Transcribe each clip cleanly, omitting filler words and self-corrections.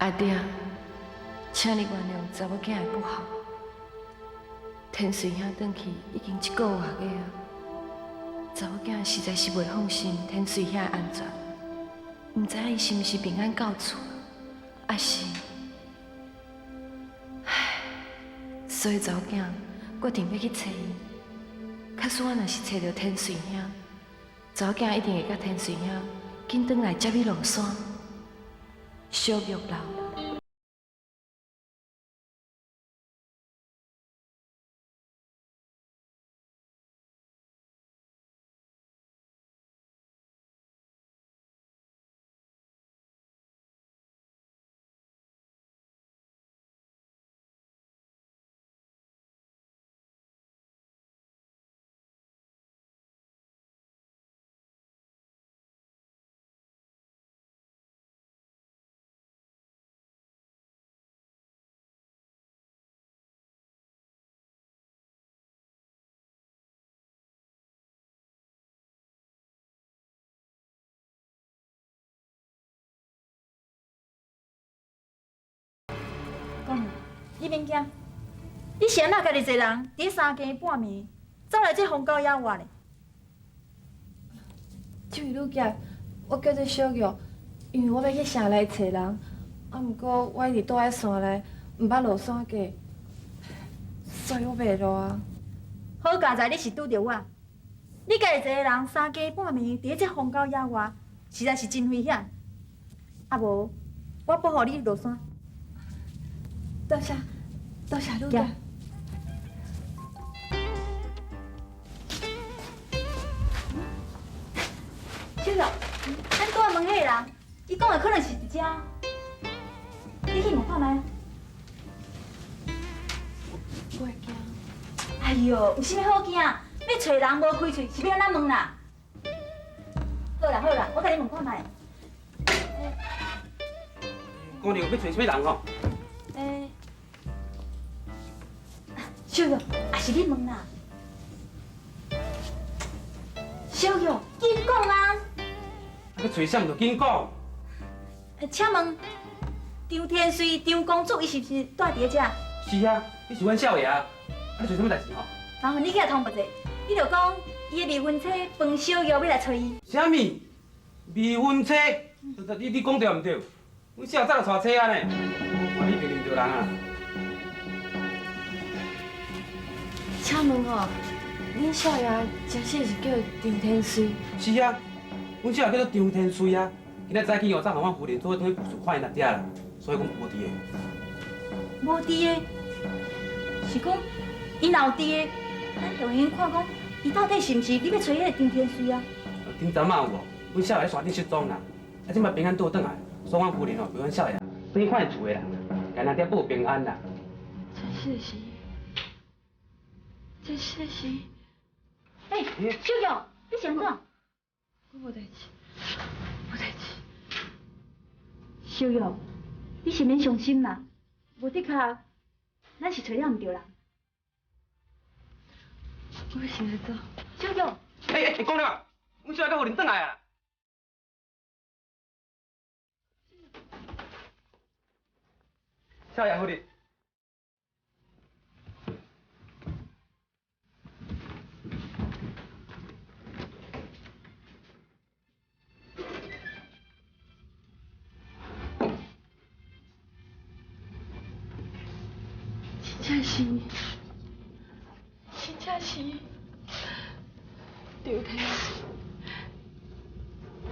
阿爹，请你原谅查某囝的不好。天水兄转去已经1个月个啊，查某囝实在是袂放心天水兄的安全，毋知影伊是毋是平安到厝，还是……唉，所以查某囝决定要去找伊。假使我若是找到天水兄，查某囝一定会甲天水兄紧转来接你落山。小玉楼。你免惊，你是安那家己一个人，伫3更半暝走来这荒郊野外的？这位女侠，我叫做小玉，因为我要去城内找人，毋过我一直住在山内，毋捌落山过，所以我迷路啊。好佳在你是拄着我，你家己一个人3更半暝伫这荒郊野外，实在是真危险。啊无，我保护你落山。多谢，多谢女侠。小玉，咱拄仔问迄个人，伊讲的可能是一只，你去问看卖。我会惊。哎呦，有啥物好惊？要找人无开喙，是要安怎问啦？好啦好啦，我甲你问看卖。姑娘要找啥物人吼？小玉，也是你问啦。小玉，紧讲啊！要找啥物就紧讲。请问张天水、张公主，伊是不是住伫遮？是啊，你是阮少爷啊，你做啥物代志吼？麻烦你起来通报者，你就讲伊的未婚妻冯小玉要来找伊。啥物？未婚妻？你讲对毋对？阮少爷早就娶妻啊呢，我你就认着人啊。请问哦，恁少爷真实是叫张天水？是啊，阮少爷叫做张天水啊。今仔早起哦，早互阮夫人做等去故事看因阿爹啦，所以讲无伫个。无伫的，是讲伊若有伫的，咱就用看讲，伊到底是毋是你要找迄个张天水啊？顶阵仔有无？阮少爷在山顶失踪啦，啊，即摆平安倒转来，所以阮夫人哦陪阮少爷等去看因厝的啦，家咱爹保平安啦。真实是，真实是。哎，小玉，你是安怎？我无代志，无代志。小玉，你是免伤心啦，无的确，咱是找了毋对人。我先来走。小玉，哎，讲了，阮少爷甲夫人转来啊。少爷夫人。真是，真正是，刘天水，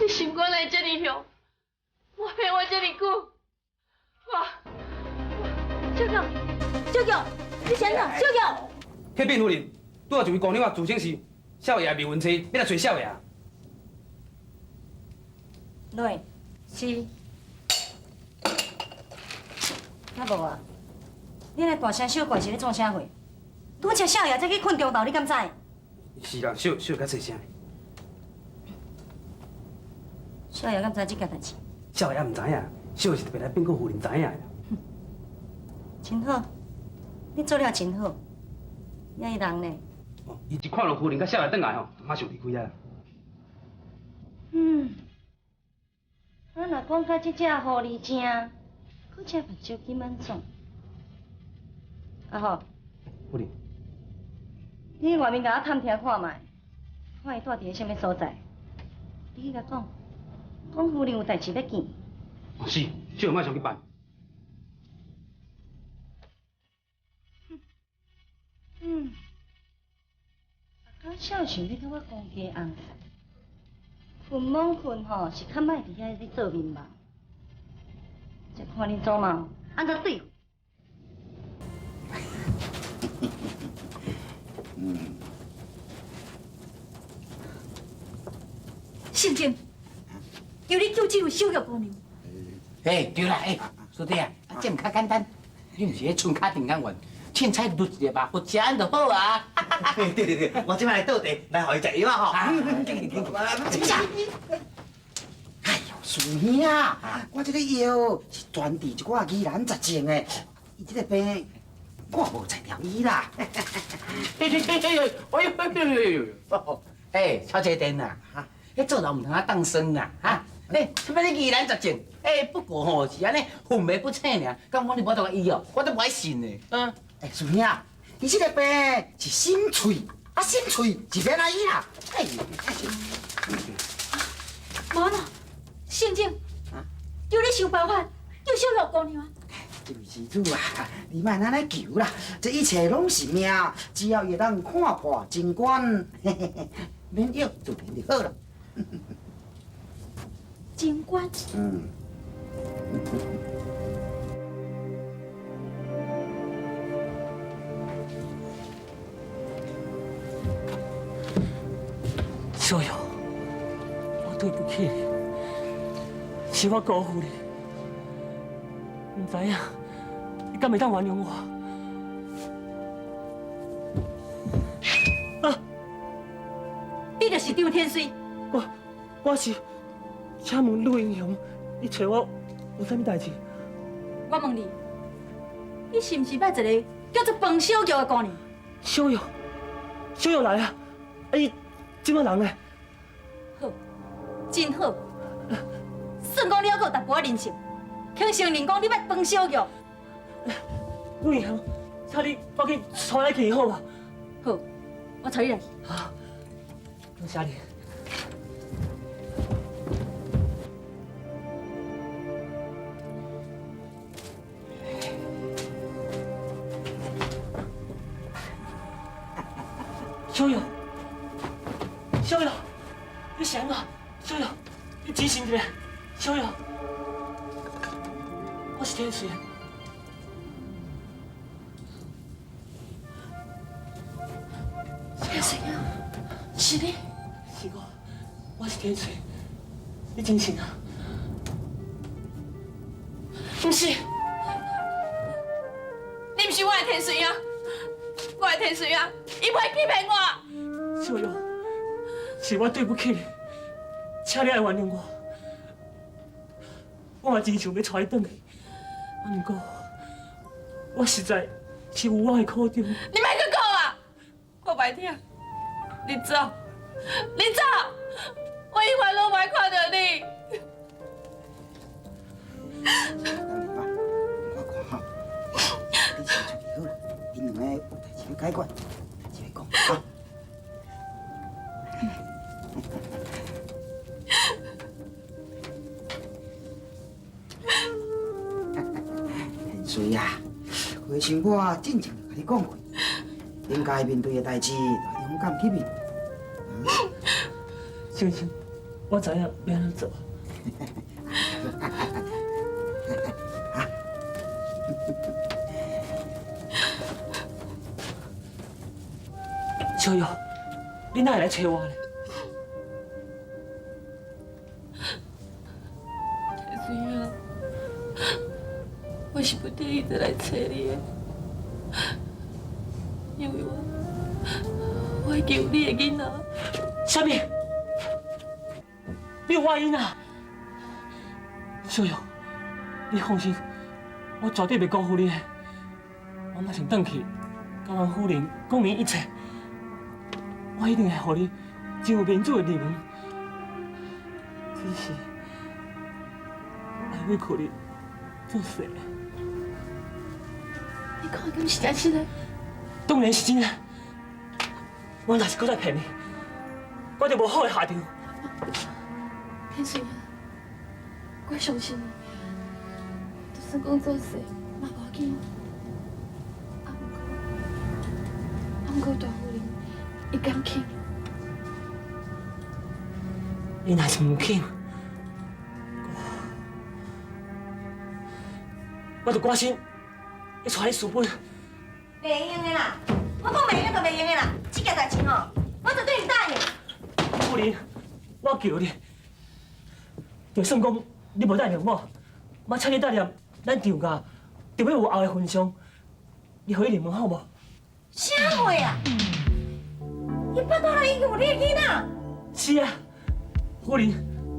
你心肝来这么凶，我骗我这么久，小玉，你是安怎？小玉，迄边夫人，拄好一位姑娘啊，自称是少爷未婚妻，要来找少爷。对，是。啊无啊，你来大声小怪是咧创啥货？拄则少爷才去困中昼，你敢知？是啦，小较细声。少爷敢知这件代志？少爷毋知影，小是特别来变告夫人知影的。真好，你做了真好。遐伊人呢？哦，伊一看到夫人甲少爷转来吼，马上离开啊。我若讲到这只狐狸精，搁只目睭金安怎？阿豪，夫人，你去外面甲我探听看卖，看伊住伫个什么所在？你去甲讲，讲夫人有代志要见。哦是，小友马上去办。我少想要甲我公家红，困懵困吼是较歹伫遐咧做面梦，就看你做梦安怎对付。圣经，求你救这位小玉姑娘。对啦，师弟啊，这唔较简单，你毋是咧春卡定岗员，凊彩撸一个吧，有食安就好啊。对，我即摆来倒地，来互伊食药啊吼。哎呦，师兄，我这个药是专治一寡疑难杂症的，伊这个病我无才调医啦。哎，超姐灯啊，迄做人唔通啊当生啊，哈！什么咧疑难杂症？不过吼是安尼混袂不清尔，咁我你无得我医哦，我都不爱信呢。师兄，你这个病是心碎，心碎是免哪医啦？无啦，圣经，求你想办法救小玉姑娘啊！这位施主啊，你莫安尼求啦，这一切拢是命，只要会当看破真观，免药就变就好了。真官。小友，我对不起你，是我辜负你。唔知影，你敢会当原谅我？你就是张天水。我是请问陆英雄，你找我有啥物代志？我问你，你是毋是捌一个叫做彭小玉的姑娘？小友来啊！伊怎么人呢？好，真好。算讲你还阁有淡薄仔人性，肯承认讲你捌彭小玉。陆英雄，请你赶紧带来去好吧？好，我带你来去。好，多谢你。小友，你醒啊！小友，你清醒一下！小友，我是天水。天水啊，是你？是我是天水。你清醒啊？不是，你不是我的天水啊！我的天水啊，伊袂欺骗我。小友，是我对不起你，请你来原谅我。我嘛真想要带伊转去，不过我实在是有我的苦衷。你莫去讲啊！我袂听，你走，你走！我永远都袂看到你。我看哈，你先出去好了，因两个有代志要解决，代志要讲啊。天水呀，回想我真正就甲你讲过，应该面对的代志，要勇敢去面。行，我知影要安怎做。小友，你哪会来找我呢？天水啊，我是不得已的来找你的，因为我已经有你的囡仔。什么？你有我囡仔？小友，你放心，我绝对袂辜负你的。我马上回去，甲阮夫人讲明一切。我一定会予你真有面子的离婚。只是爱委屈你事？你看敢是真实的？当然是真的。我若是搁再骗你，我就无好的下场。天水啊，我相信你，就算讲做事嘛无要紧。不过大夫人，伊敢肯？伊若是唔肯，我就决心要带你私奔。袂用的啦，我讲袂用就袂用的啦，这件代志吼，我绝对唔答应。夫人，我求你，就算讲你无答应我，我请你答应咱丈家，就要有后的份上，你互伊入门好无？啥话啊？伊巴肚内已经有你的囡仔。是啊，夫人，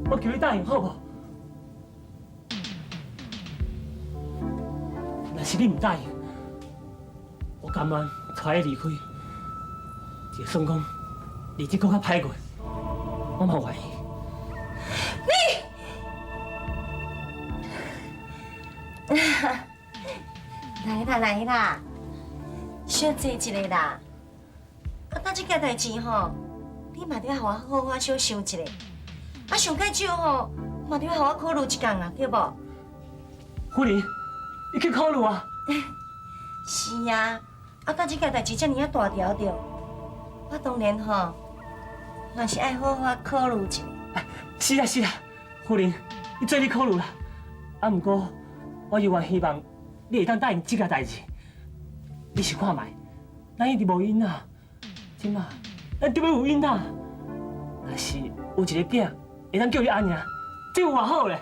我求你答应好无？若是你唔答应，我甘愿带你离开。就算讲日子搁较歹过，我嘛愿意。来啦，小坐一下啦。啊，等这件代志吼，你嘛得互我好好小想一下。啊，上介少吼，嘛得互我考虑一工啦，对无？夫人，你去考虑啊。是啊，啊，等这件代志遮尔啊大条着，我当然吼，嘛是爱好好考虑一下。是啊是啊，夫人，你做你考虑啦。啊，不过我犹原希望你会当答应这件代志。你想看卖，咱一直无囡仔，即马咱就要有囡仔。若是有一个囝会当叫你安尔，这有偌好咧？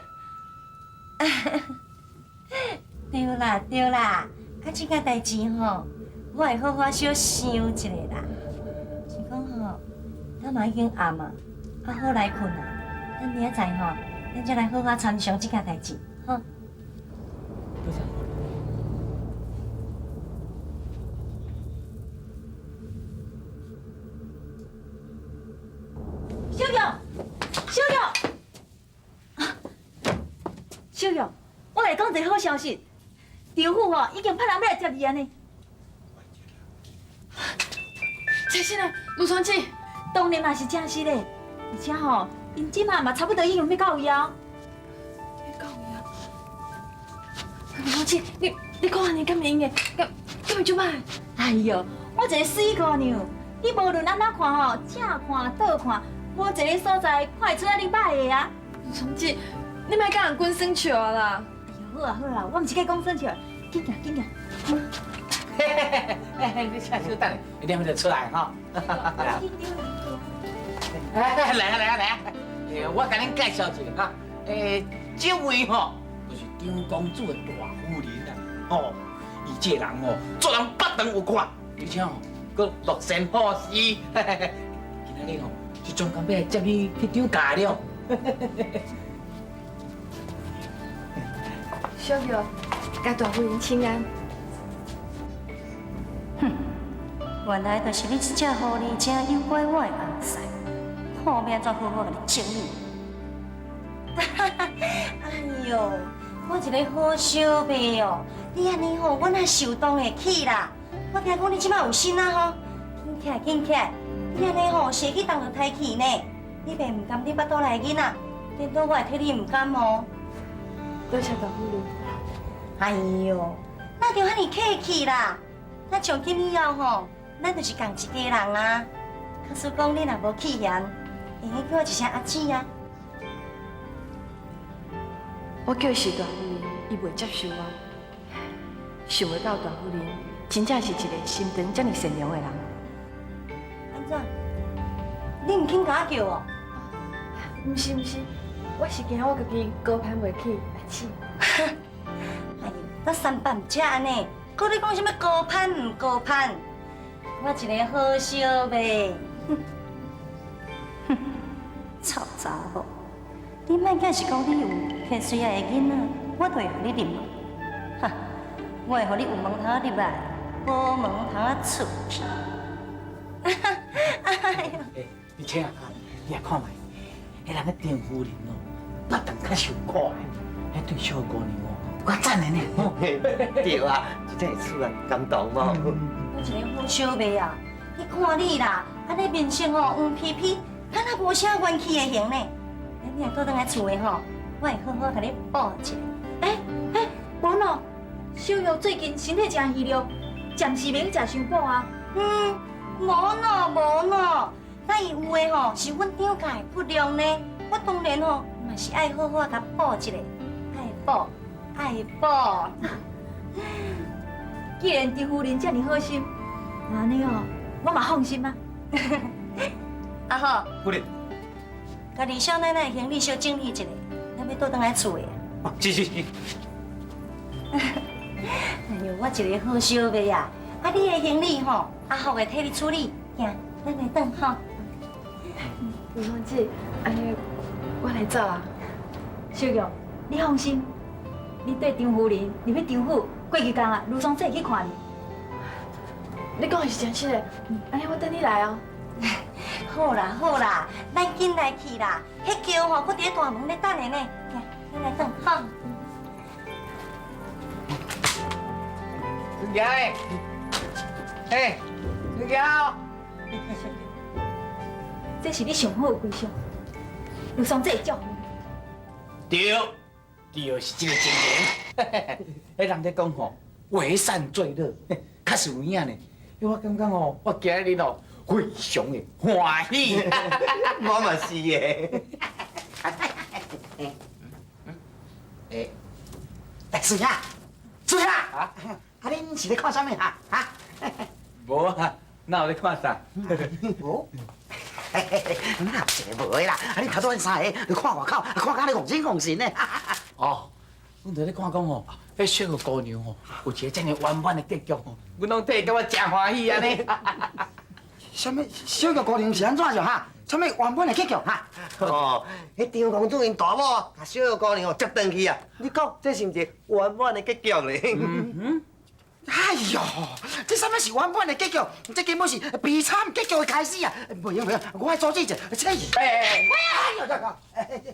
对啦对啦，啊，这件代志吼，我会好好小想一下啦。是讲吼，咱嘛已经暗啊，啊好来困啊。等明仔载吼，咱再来好好参详这件代志，吼。多谢。小玉，小玉，小玉，我来讲一个好消息，丈夫吼已经派人要来接你安尼。真实的，陆双姐，当然嘛是正实的，而且吼，因即马嘛差不多已经要到位啊。你讲呀？陆双姐，你看安尼敢用的？敢会做歹？哎呦，我一个水姑娘，你无论安怎看吼，正看倒看，无一个所在看会出来你歹的啊。陆双姐，你莫甲人滚生笑啦！哎呦，好啊好啊，我毋是甲讲生笑，紧行紧行。你请稍等，一点就出来哈。来啊来啊来啊！我甲恁介绍一下哈，这位吼就是张公主的大夫人啦。哦，伊这人哦，做人不长有看，而且哦，佮乐善好施。今仔日吼是专工要来接你去张家了。小玉，甲大夫人请安。原来就是你这只狐狸精诱拐我的红婿，看我要怎好好甲你整你。哎呦，我一个好小妹哦，你安尼吼，我哪受当会起啦？我听讲你即摆有心啊吼，紧起来紧起来，你安尼吼生去当着胎气呢，你袂唔甘你巴肚内囡仔，颠倒我会替你唔甘哦。多谢大夫人。哎呦，那就遐尼客气啦。那从今以后吼，咱就是共一家人啊。可是讲你若无气嫌，会用叫我一声阿姊啊。我叫是大夫人，伊袂接受我。想袂到大夫人真正是一个心肠这么善良的人。安怎？你唔肯甲我叫哦？毋是，我是惊我家己高攀袂起来气。哎呦，那三八唔食安尼，搁你讲什么高攀唔高攀？我一个好小妹，哼，臭查某！你莫假是讲你有天水仔的囡仔，我就会互你认。哈，我会互你有门通入来，无门通出去。哎呦！而且啊，你也看卖，迄人个张夫人哦，不但较受苦的，迄对小姑娘哦，我赞的呢。对啊，真会厝啊，感动无？我一个好小妹啊，你看你啦，安尼面色吼黄皮皮，敢若无啥元气的型呢。你若倒转来厝的吼，我会好好甲你抱一下。无喏，小玉最近身体真虚弱，暂时袂去食伤补啊。无喏，咱伊有的吼是阮张家的骨量呢，我当然吼嘛是爱好好甲抱一下，爱抱。既然张夫人这么好心，那安尼哦，我嘛放心啊。啊好，夫人，甲二少奶奶的行李小整理一下，咱要倒转来厝的。哦，是。哎呦，我一个好小妹啊，啊你的行李吼，阿福会替你处理，行，咱来转吼。吴芳姐，安尼我来走啊。小玉，你放心，你对张夫人入去张府，过几天啊，卢松姐会去看你。你讲的是真实的，安尼我等你来哦。好啦，咱紧来去啦，迄桥吼，搁伫咧大门咧等的呢，行，咱来转吼。孙家嘿，孙家。这是你上好的归宿，卢松姐会祝福你。对，是这个情形。迄人咧讲吼，为善最乐，确实有影呢。我感觉吼，我今日哦，非常的欢喜。我嘛是的。孙仔，啊，恁是咧看啥物啊？无啊，哪有咧看啥？无。哪有一个无的啦？你头拄三个，你看外口，看甲你戆神戆神的。哦，阮在咧看讲吼，迄小个姑娘吼，有一个这么圆满的结局吼，阮拢睇甲我真欢喜安尼。什么小玉姑娘是安怎着哈？什么原本的结局哈？哦，迄张公主因大某甲小玉姑娘哦接转去啊！你讲这是毋是圆满的结局咧？哎呦，这什么是原本的结局？这根本是悲惨结局的开始啊！不用，我来阻止一下，切！哎呦，